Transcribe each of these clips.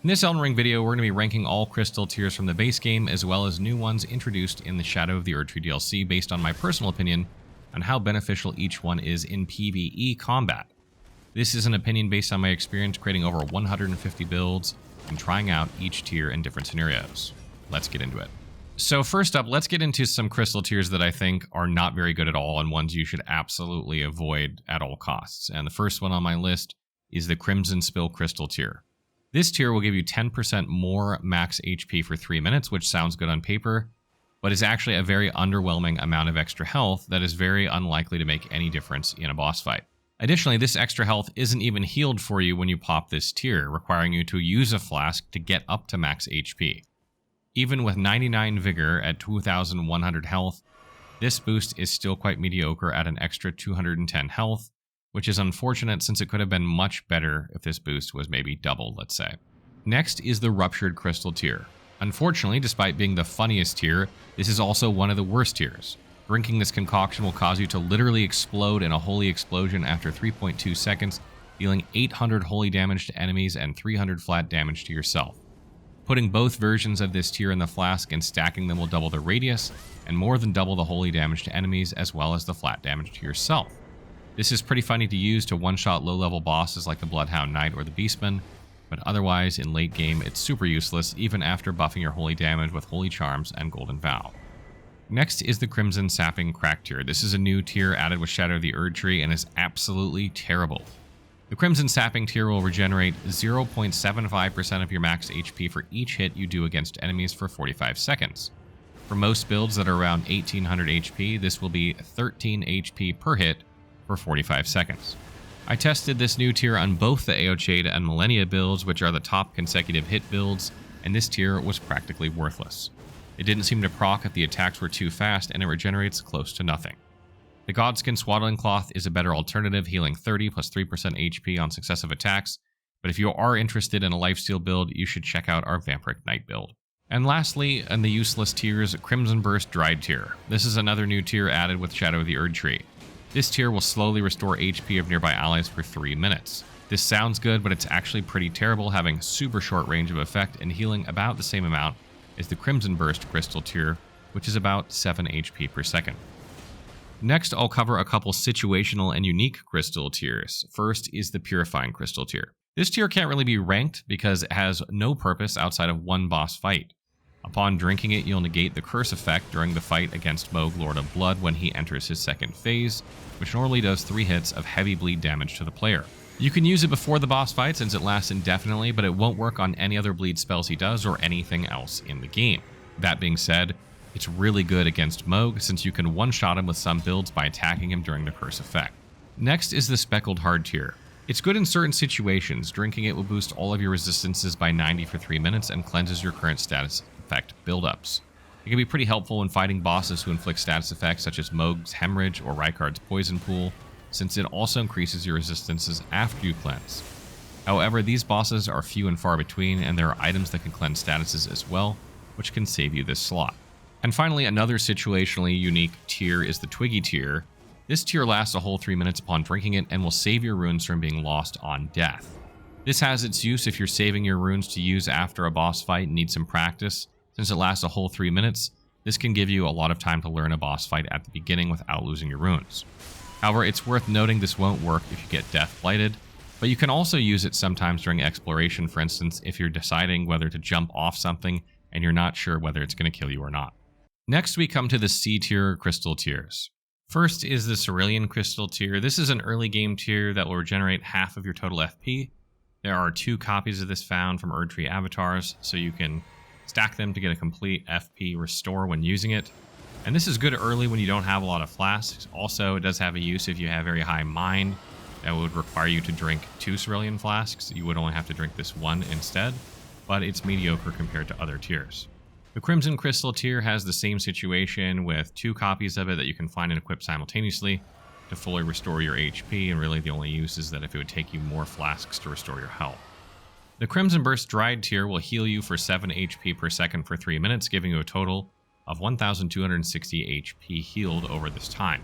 In this Elden Ring video, we're going to be ranking all crystal tiers from the base game, as well as new ones introduced in the Shadow of the Erdtree DLC, based on my personal opinion on how beneficial each one is in PvE combat. This is an opinion based on my experience creating over 150 builds and trying out each tier in different scenarios. Let's get into it. So first up, let's get into some crystal tiers that I think are not very good at all and ones you should absolutely avoid at all costs. And the first one on my list is the Crimson Spill Crystal Tier. This tier will give you 10% more max HP for 3 minutes, which sounds good on paper, but is actually a very underwhelming amount of extra health that is very unlikely to make any difference in a boss fight. Additionally, this extra health isn't even healed for you when you pop this tier, requiring you to use a flask to get up to max HP. Even with 99 vigor at 2100 health, this boost is still quite mediocre at an extra 210 health, which is unfortunate since it could have been much better if this boost was maybe doubled, let's say. Next is the Ruptured Crystal Tier. Unfortunately, despite being the funniest tier, this is also one of the worst tiers. Drinking this concoction will cause you to literally explode in a holy explosion after 3.2 seconds, dealing 800 holy damage to enemies and 300 flat damage to yourself. Putting both versions of this tier in the flask and stacking them will double the radius, and more than double the holy damage to enemies as well as the flat damage to yourself. This is pretty funny to use to one-shot low-level bosses like the Bloodhound Knight or the Beastman, but otherwise in late game it's super useless even after buffing your holy damage with Holy Charms and Golden Vow. Next is the Crimson Sapping Crack Tier. This is a new tier added with Shadow of the Erdtree and is absolutely terrible. The Crimson Sapping tier will regenerate 0.75% of your max HP for each hit you do against enemies for 45 seconds. For most builds that are around 1800 HP, this will be 13 HP per hit for 45 seconds. I tested this new tier on both the Aeochade and Millennia builds, which are the top consecutive hit builds, and this tier was practically worthless. It didn't seem to proc if the attacks were too fast, and it regenerates close to nothing. The Godskin Swaddling Cloth is a better alternative, healing 30 plus 3% HP on successive attacks, but if you are interested in a lifesteal build, you should check out our Vampiric Knight build. And lastly, in the useless tiers, Crimson Burst Dried Tier. This is another new tier added with Shadow of the Erdtree. This tier will slowly restore HP of nearby allies for 3 minutes. This sounds good, but it's actually pretty terrible, having super short range of effect and healing about the same amount as the Crimson Burst Crystal Tier, which is about 7 HP per second. Next, I'll cover a couple situational and unique crystal tiers. First is the Purifying Crystal Tier. This tier can't really be ranked because it has no purpose outside of one boss fight. Upon drinking it, you'll negate the curse effect during the fight against Mohg Lord of Blood when he enters his second phase, which normally does 3 hits of heavy bleed damage to the player. You can use it before the boss fight since it lasts indefinitely, but it won't work on any other bleed spells he does or anything else in the game. That being said, it's really good against Mohg since you can one-shot him with some builds by attacking him during the curse effect. Next is the Speckled Hard Tier. It's good in certain situations. Drinking it will boost all of your resistances by 90 for 3 minutes and cleanses your current status effect buildups. It can be pretty helpful when fighting bosses who inflict status effects such as Mohg's Hemorrhage or Rykard's Poison Pool, since it also increases your resistances after you cleanse. However, these bosses are few and far between, and there are items that can cleanse statuses as well, which can save you this slot. And finally, another situationally unique tier is the Twiggy Tier. This tier lasts a whole 3 minutes upon drinking it and will save your runes from being lost on death. This has its use if you're saving your runes to use after a boss fight and need some practice. Since it lasts a whole 3 minutes, this can give you a lot of time to learn a boss fight at the beginning without losing your runes. However, it's worth noting this won't work if you get Death Blighted, but you can also use it sometimes during exploration, for instance, if you're deciding whether to jump off something and you're not sure whether it's going to kill you or not. Next, we come to the C-tier crystal tiers. First is the Cerulean Crystal Tier. This is an early game tier that will regenerate half of your total FP. There are 2 copies of this found from Erdtree avatars, so you can stack them to get a complete FP restore when using it. And this is good early when you don't have a lot of flasks. Also, it does have a use if you have very high mind. That would require you to drink 2 Cerulean flasks. You would only have to drink this 1 instead, but it's mediocre compared to other tiers. The Crimson Crystal Tier has the same situation with 2 copies of it that you can find and equip simultaneously to fully restore your HP, and really the only use is that if it would take you more flasks to restore your health. The Crimson Burst Dried Tier will heal you for 7 HP per second for 3 minutes, giving you a total of 1,260 HP healed over this time.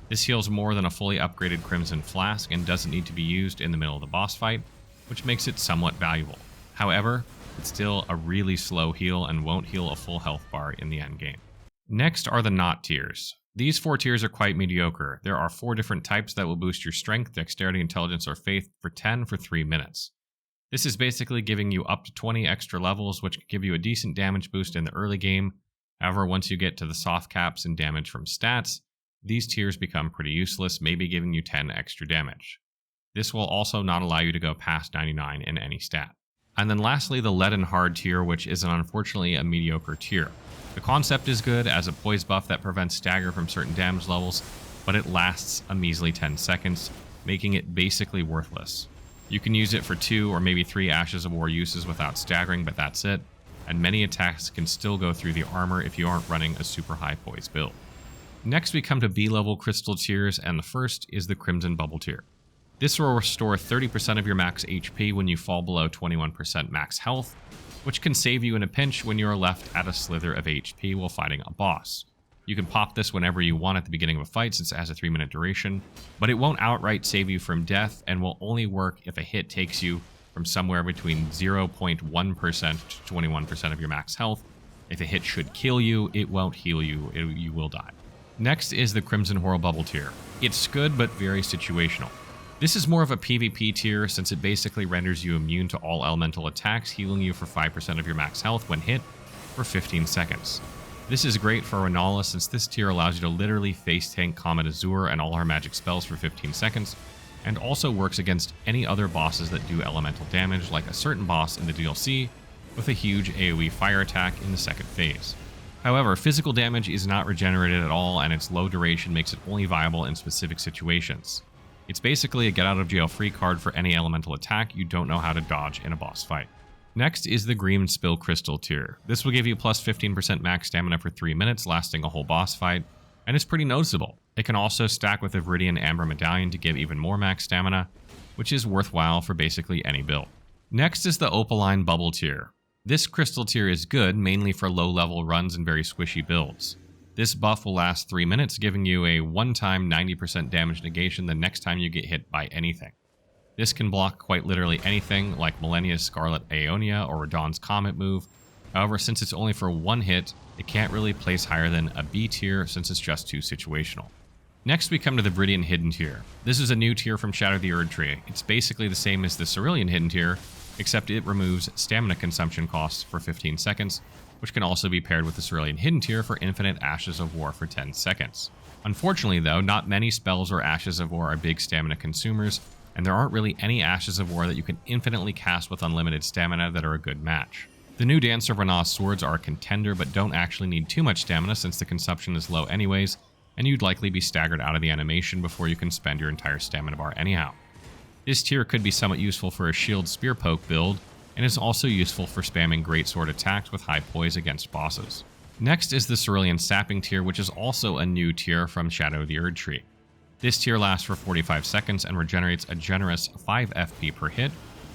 This heals more than a fully upgraded Crimson Flask and doesn't need to be used in the middle of the boss fight, which makes it somewhat valuable. However, It's still a really slow heal and won't heal a full health bar in the end game. Next are the not tiers. These 4 tiers are quite mediocre. There are 4 different types that will boost your strength, dexterity, intelligence, or faith for 10 for 3 minutes. This is basically giving you up to 20 extra levels, which can give you a decent damage boost in the early game. However, once you get to the soft caps and damage from stats, these tiers become pretty useless, maybe giving you 10 extra damage. This will also not allow you to go past 99 in any stat. And then lastly, the lead and hard tier, which is unfortunately a mediocre tier. The concept is good as a poise buff that prevents stagger from certain damage levels, but it lasts a measly 10 seconds, making it basically worthless. You can use it for 2 or maybe 3 Ashes of War uses without staggering, but that's it, and many attacks can still go through the armor if you aren't running a super high poise build. Next we come to B-level crystal tiers, and the first is the Crimson Bubble tier. This will restore 30% of your max HP when you fall below 21% max health, which can save you in a pinch when you are left at a slither of HP while fighting a boss. You can pop this whenever you want at the beginning of a fight since it has a 3-minute duration, but it won't outright save you from death and will only work if a hit takes you from somewhere between 0.1% to 21% of your max health. If a hit should kill you, it won't heal you, you will die. Next is the Crimson Horror Bubble tier. It's good but very situational. This is more of a PvP tier since it basically renders you immune to all elemental attacks, healing you for 5% of your max health when hit for 15 seconds. This is great for Renala since this tier allows you to literally face tank Comet Azure and all her magic spells for 15 seconds, and also works against any other bosses that do elemental damage, like a certain boss in the DLC with a huge AoE fire attack in the second phase. However, physical damage is not regenerated at all, and its low duration makes it only viable in specific situations. It's basically a get out of jail free card for any elemental attack you don't know how to dodge in a boss fight. Next is the Green Spill Crystal tier. This will give you plus 15% max stamina for 3 minutes, lasting a whole boss fight, and it's pretty noticeable. It can also stack with the Viridian Amber Medallion to give even more max stamina, which is worthwhile for basically any build. Next is the Opaline Bubble tier. This crystal tier is good, mainly for low-level runs and very squishy builds. This buff will last 3 minutes, giving you a one-time 90% damage negation the next time you get hit by anything. This can block quite literally anything, like Millennia's Scarlet Aeonia or Radahn's Comet move. However, since it's only for one hit, it can't really place higher than a B tier since it's just too situational. Next we come to the Viridian Hidden tier. This is a new tier from Shadow of the Erdtree. It's basically the same as the Cerulean Hidden tier, except it removes stamina consumption costs for 15 seconds, which can also be paired with the Cerulean Hidden tier for infinite Ashes of War for 10 seconds. Unfortunately though, not many spells or Ashes of War are big stamina consumers, and there aren't really any Ashes of War that you can infinitely cast with unlimited stamina that are a good match. The new Dance of Renna's swords are a contender, but don't actually need too much stamina since the consumption is low anyways, and you'd likely be staggered out of the animation before you can spend your entire stamina bar anyhow. This tier could be somewhat useful for a shield spear poke build, and is also useful for spamming greatsword attacks with high poise against bosses. Next is the Cerulean Sapping tier, which is also a new tier from Shadow of the Erdtree. This tier lasts for 45 seconds and regenerates a generous 5 FP per hit,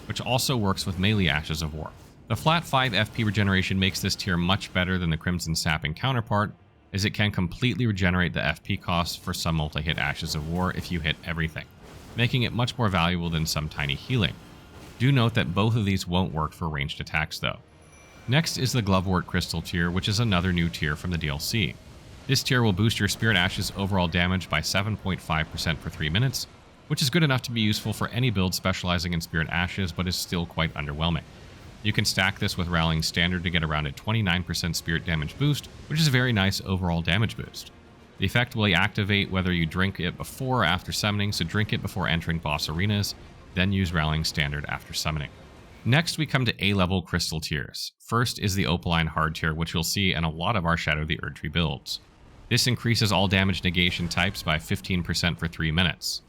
which also works with melee Ashes of War. The flat 5 FP regeneration makes this tier much better than the Crimson Sapping counterpart, as it can completely regenerate the FP costs for some multi-hit Ashes of War if you hit everything, making it much more valuable than some tiny healing. Do note that both of these won't work for ranged attacks though. Next is the Glovewort Crystal tier, which is another new tier from the DLC. This tier will boost your Spirit Ashes overall damage by 7.5% for 3 minutes, which is good enough to be useful for any build specializing in Spirit Ashes, but is still quite underwhelming. You can stack this with Rallying Standard to get around a 29% spirit damage boost, which is a very nice overall damage boost. The effect will activate whether you drink it before or after summoning, so drink it before entering boss arenas, then use Rallying Standard after summoning. Next we come to A-level crystal tiers. First is the Opaline Hard tier, which you'll see in a lot of our Shadow of the Erdtree builds. This increases all damage negation types by 15% for 3 minutes.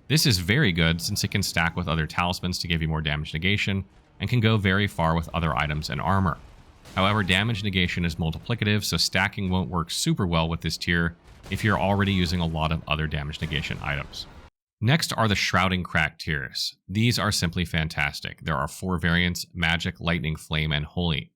This is very good since it can stack with other talismans to give you more damage negation, and can go very far with other items and armor. However, damage negation is multiplicative, so stacking won't work super well with this tier if you're already using a lot of other damage negation items. Next are the Shrouding Crack tiers. These are simply fantastic. There are 4 variants: Magic, Lightning, Flame, and Holy.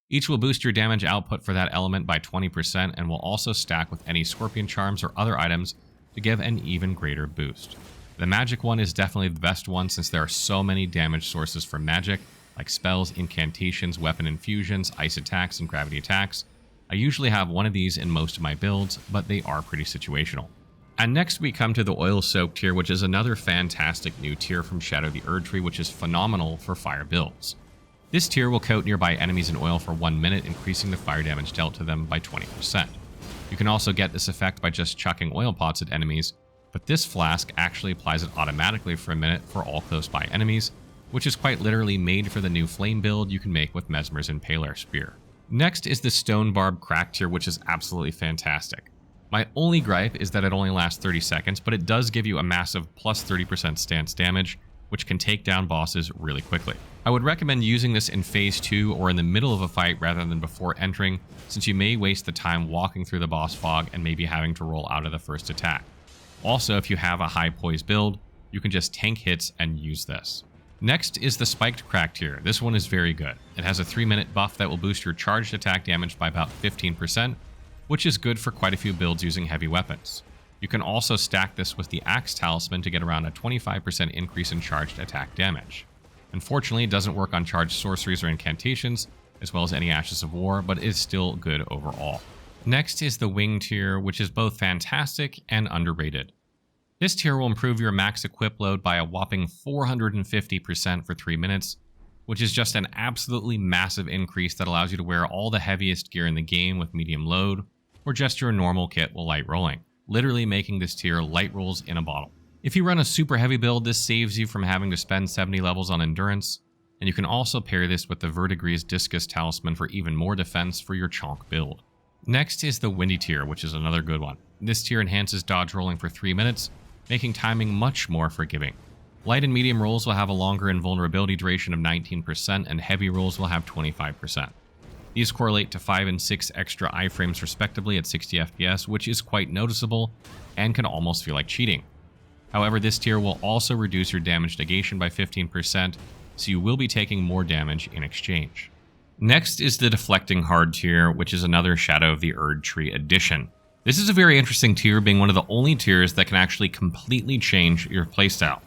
Each will boost your damage output for that element by 20% and will also stack with any Scorpion Charms or other items to give an even greater boost. The Magic one is definitely the best one since there are so many damage sources for Magic, like spells, incantations, weapon infusions, ice attacks, and gravity attacks. I usually have one of these in most of my builds, but they are pretty situational. And next we come to the Oil Soak tier, which is another fantastic new tier from Shadow of the Erdtree, which is phenomenal for fire builds. This tier will coat nearby enemies in oil for 1 minute, increasing the fire damage dealt to them by 20%. You can also get this effect by just chucking oil pots at enemies, but this flask actually applies it automatically for a minute for all close by enemies, which is quite literally made for the new flame build you can make with Mesmer's Impaler Spear. Next is the Stone Barb Crack tier, which is absolutely fantastic. My only gripe is that it only lasts 30 seconds, but it does give you a massive plus 30% stance damage, which can take down bosses really quickly. I would recommend using this in phase 2 or in the middle of a fight rather than before entering, since you may waste the time walking through the boss fog and maybe having to roll out of the first attack. Also, if you have a high poise build, you can just tank hits and use this. Next is the Spiked Crack tier. This one is very good. It has a 3-minute buff that will boost your charged attack damage by about 15%, which is good for quite a few builds using heavy weapons. You can also stack this with the Axe Talisman to get around a 25% increase in charged attack damage. Unfortunately, it doesn't work on charged sorceries or incantations, as well as any Ashes of War, but is still good overall. Next is the Wing tier, which is both fantastic and underrated. This tier will improve your max equip load by a whopping 450% for 3 minutes, which is just an absolutely massive increase that allows you to wear all the heaviest gear in the game with medium load, or just your normal kit while light rolling, literally making this tier light rolls in a bottle. If you run a super heavy build, this saves you from having to spend 70 levels on endurance, and you can also pair this with the Verdigris Discus Talisman for even more defense for your chonk build. Next is the Windy tier, which is another good one. This tier enhances dodge rolling for 3 minutes, making timing much more forgiving. Light and medium rolls will have a longer invulnerability duration of 19%, and heavy rolls will have 25%. These correlate to 5 and 6 extra iframes respectively at 60 FPS, which is quite noticeable and can almost feel like cheating. However, this tier will also reduce your damage negation by 15%, so you will be taking more damage in exchange. Next is the Deflecting Hard tier, which is another Shadow of the Erdtree edition. This is a very interesting tier, being one of the only tiers that can actually completely change your playstyle.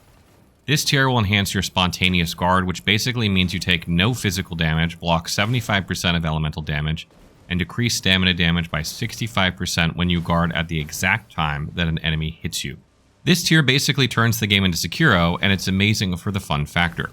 This tier will enhance your Spontaneous Guard, which basically means you take no physical damage, block 75% of elemental damage, and decrease stamina damage by 65% when you guard at the exact time that an enemy hits you. This tier basically turns the game into Sekiro, and it's amazing for the fun factor.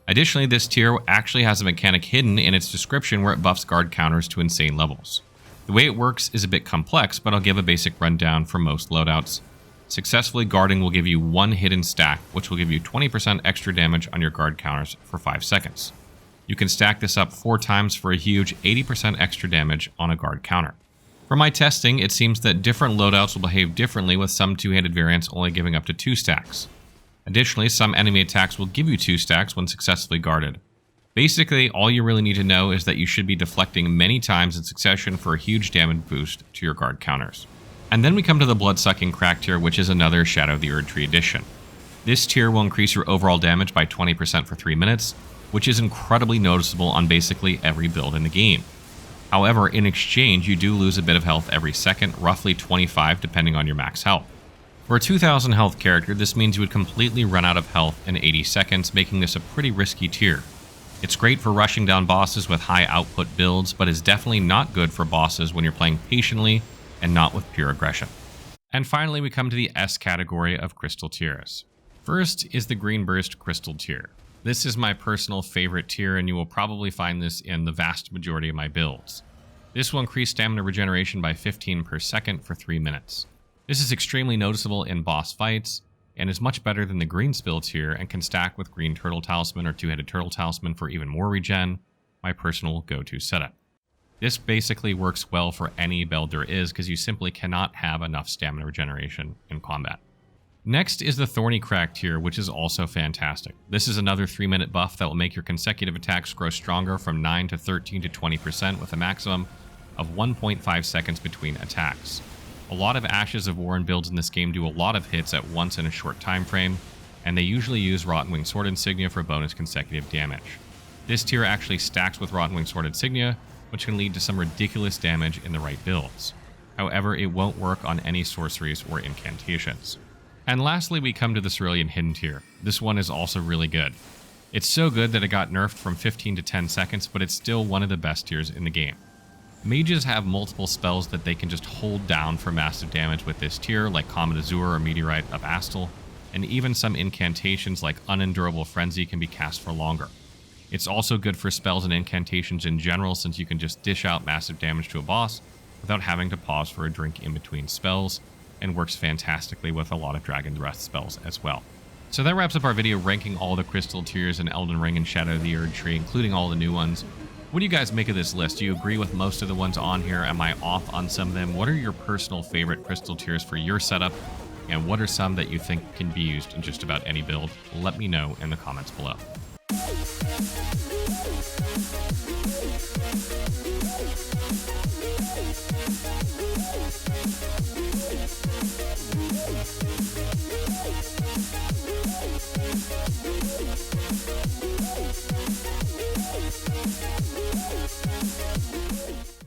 Additionally, this tier actually has a mechanic hidden in its description where it buffs guard counters to insane levels. The way it works is a bit complex, but I'll give a basic rundown for most loadouts. Successfully guarding will give you 1 hidden stack, which will give you 20% extra damage on your guard counters for 5 seconds. You can stack this up 4 times for a huge 80% extra damage on a guard counter. From my testing, it seems that different loadouts will behave differently, with some 2-handed variants only giving up to 2 stacks. Additionally, some enemy attacks will give you 2 stacks when successfully guarded. Basically, all you really need to know is that you should be deflecting many times in succession for a huge damage boost to your guard counters. And then we come to the Bloodsucking Crack tier, which is another Shadow of the Erdtree edition. This tier will increase your overall damage by 20% for 3 minutes, which is incredibly noticeable on basically every build in the game. However, in exchange, you do lose a bit of health every second, roughly 25 depending on your max health. For a 2000 health character, this means you would completely run out of health in 80 seconds, making this a pretty risky tier. It's great for rushing down bosses with high output builds, but is definitely not good for bosses when you're playing patiently and not with pure aggression. And finally, we come to the S category of crystal tiers. First is the Green Burst Crystal Tear. This is my personal favorite tier, and you will probably find this in the vast majority of my builds. This will increase stamina regeneration by 15 per second for 3 minutes. This is extremely noticeable in boss fights, and is much better than the Green Spill tier, and can stack with Green Turtle Talisman or Two-Headed Turtle Talisman for even more regen, my personal go-to setup. This basically works well for any build there is, because you simply cannot have enough stamina regeneration in combat. Next is the Thorny Crack tier, which is also fantastic. This is another 3-minute buff that will make your consecutive attacks grow stronger from 9 to 13 to 20% with a maximum of 1.5 seconds between attacks. A lot of Ashes of War and builds in this game do a lot of hits at once in a short time frame, and they usually use Rottenwing Sword Insignia for bonus consecutive damage. This tier actually stacks with Rottenwing Sword Insignia, which can lead to some ridiculous damage in the right builds. However, it won't work on any sorceries or incantations. And lastly, we come to the Cerulean Hidden tier. This one is also really good. It's so good that it got nerfed from 15 to 10 seconds, but it's still one of the best tiers in the game. Mages have multiple spells that they can just hold down for massive damage with this tier, like Comet Azure or Meteorite of Astel, and even some incantations like Unendurable Frenzy can be cast for longer. It's also good for spells and incantations in general, since you can just dish out massive damage to a boss without having to pause for a drink in between spells, and works fantastically with a lot of Dragon Breath spells as well. So that wraps up our video ranking all the crystal tiers in Elden Ring and Shadow of the Erdtree, including all the new ones. What do you guys make of this list? Do you agree with most of the ones on here? Am I off on some of them? What are your personal favorite crystal tiers for your setup? And what are some that you think can be used in just about any build? Let me know in the comments below.